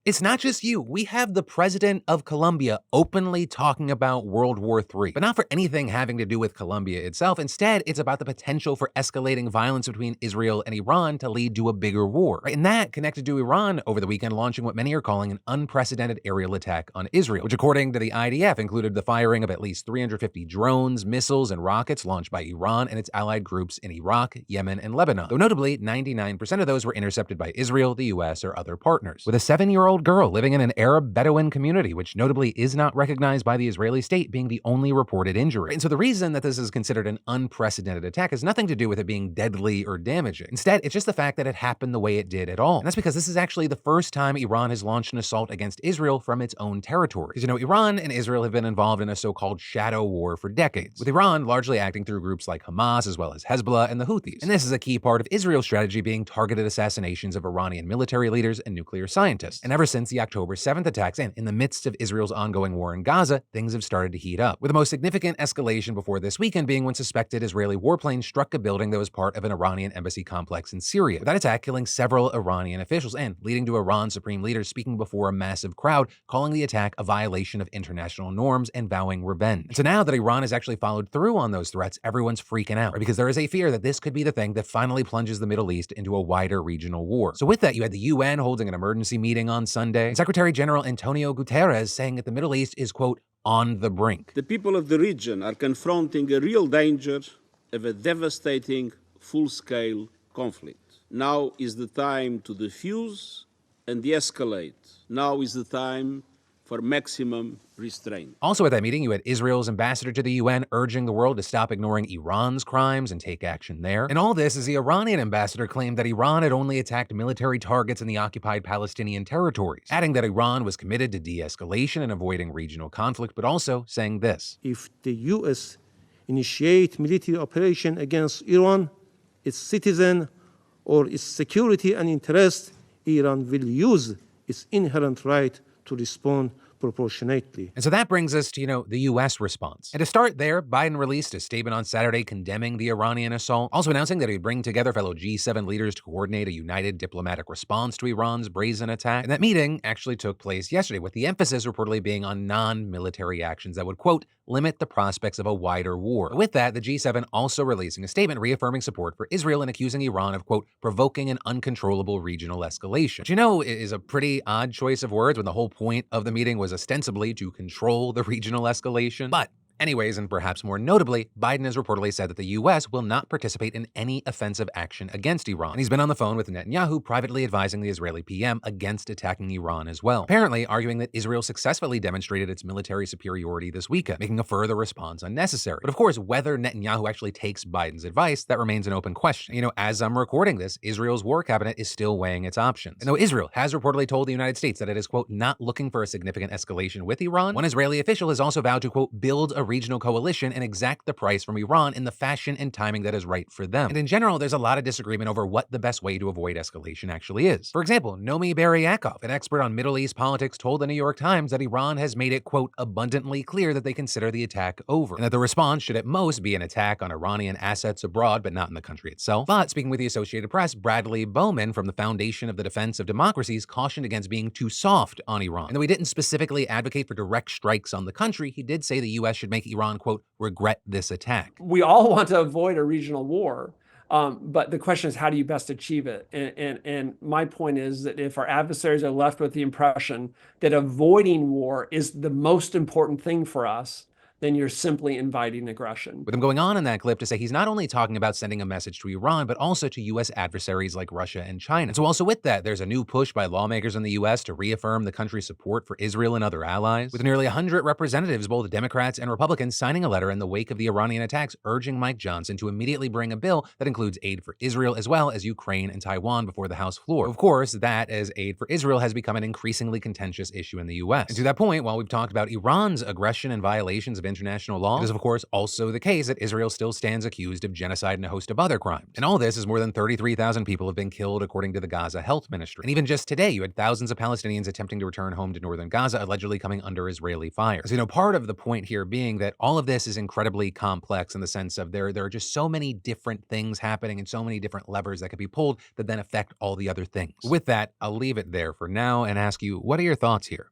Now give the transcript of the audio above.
It's not just you. We have the president of Colombia openly talking about World War III, but not for anything having to do with Colombia itself. Instead, it's about the potential for escalating violence between Israel and Iran to lead to a bigger war. And that connected to Iran over the weekend launching what many are calling an unprecedented aerial attack on Israel, which according to the IDF included the firing of at least 350 drones, missiles, and rockets launched by Iran and its allied groups in Iraq, Yemen, and Lebanon. Though notably, 99% of those were intercepted by Israel, the US, or other partners. With a 7-year-old girl living in an Arab Bedouin community, which notably is not recognized by the Israeli state, being the only reported injury. And so the reason that this is considered an unprecedented attack has nothing to do with it being deadly or damaging. Instead, it's just the fact that it happened the way it did at all. And that's because this is actually the first time Iran has launched an assault against Israel from its own territory. Because Iran and Israel have been involved in a so-called shadow war for decades, with Iran largely acting through groups like Hamas as well as Hezbollah and the Houthis. And this is a key part of Israel's strategy being targeted assassinations of Iranian military leaders and nuclear scientists. And ever since the October 7th attacks and in the midst of Israel's ongoing war in Gaza, things have started to heat up, with the most significant escalation before this weekend being when suspected Israeli warplanes struck a building that was part of an Iranian embassy complex in Syria, with that attack killing several Iranian officials and leading to Iran's supreme leader speaking before a massive crowd, calling the attack a violation of international norms and vowing revenge. And so now that Iran has actually followed through on those threats, everyone's freaking out, right? Because there is a fear that this could be the thing that finally plunges the Middle East into a wider regional war. So with that, you had the UN holding an emergency meeting on Sunday, and Secretary General Antonio Guterres saying that the Middle East is, quote, on the brink. The people of the region are confronting a real danger of a devastating full-scale conflict. Now is the time to defuse and de-escalate. Now is the time for maximum restraint. Also at that meeting, you had Israel's ambassador to the UN urging the world to stop ignoring Iran's crimes and take action there. And all this as the Iranian ambassador claimed that Iran had only attacked military targets in the occupied Palestinian territories, adding that Iran was committed to de-escalation and avoiding regional conflict, but also saying this. If the US initiate military operation against Iran, its citizen, or its security and interest, Iran will use its inherent right to respond proportionately. And so that brings us to, the U.S. response. And to start there, Biden released a statement on Saturday condemning the Iranian assault, also announcing that he'd bring together fellow G7 leaders to coordinate a united diplomatic response to Iran's brazen attack. And that meeting actually took place yesterday, with the emphasis reportedly being on non-military actions that would, quote, limit the prospects of a wider war. With that, the G7 also releasing a statement reaffirming support for Israel and accusing Iran of, quote, provoking an uncontrollable regional escalation. Which is a pretty odd choice of words when the whole point of the meeting was ostensibly to control the regional escalation. But anyways, and perhaps more notably, Biden has reportedly said that the U.S. will not participate in any offensive action against Iran. And he's been on the phone with Netanyahu, privately advising the Israeli PM against attacking Iran as well, apparently arguing that Israel successfully demonstrated its military superiority this weekend, making a further response unnecessary. But of course, whether Netanyahu actually takes Biden's advice, that remains an open question. As I'm recording this, Israel's war cabinet is still weighing its options. And though Israel has reportedly told the United States that it is, quote, not looking for a significant escalation with Iran, one Israeli official has also vowed to, quote, build a regional coalition and exact the price from Iran in the fashion and timing that is right for them. And in general, there's a lot of disagreement over what the best way to avoid escalation actually is. For example, Nomi Beryakov, an expert on Middle East politics, told the New York Times that Iran has made it, quote, abundantly clear that they consider the attack over, and that the response should at most be an attack on Iranian assets abroad, but not in the country itself. But speaking with the Associated Press, Bradley Bowman from the Foundation of the Defense of Democracies cautioned against being too soft on Iran. And though he didn't specifically advocate for direct strikes on the country, he did say the U.S. should make Iran, quote, regret this attack. We all want to avoid a regional war, but the question is, how do you best achieve it? And my point is that if our adversaries are left with the impression that avoiding war is the most important thing for us, then you're simply inviting aggression. With him going on in that clip to say he's not only talking about sending a message to Iran, but also to U.S. adversaries like Russia and China. And so also with that, there's a new push by lawmakers in the U.S. to reaffirm the country's support for Israel and other allies, with nearly 100 representatives, both Democrats and Republicans, signing a letter in the wake of the Iranian attacks urging Mike Johnson to immediately bring a bill that includes aid for Israel as well as Ukraine and Taiwan before the House floor. Of course, that, as aid for Israel, has become an increasingly contentious issue in the U.S. And to that point, while we've talked about Iran's aggression and violations of international law. It is, of course, also the case that Israel still stands accused of genocide and a host of other crimes. And all this is more than 33,000 people have been killed, according to the Gaza Health Ministry. And even just today, you had thousands of Palestinians attempting to return home to northern Gaza, allegedly coming under Israeli fire. So, part of the point here being that all of this is incredibly complex in the sense of there are just so many different things happening and so many different levers that could be pulled that then affect all the other things. With that, I'll leave it there for now and ask you, what are your thoughts here?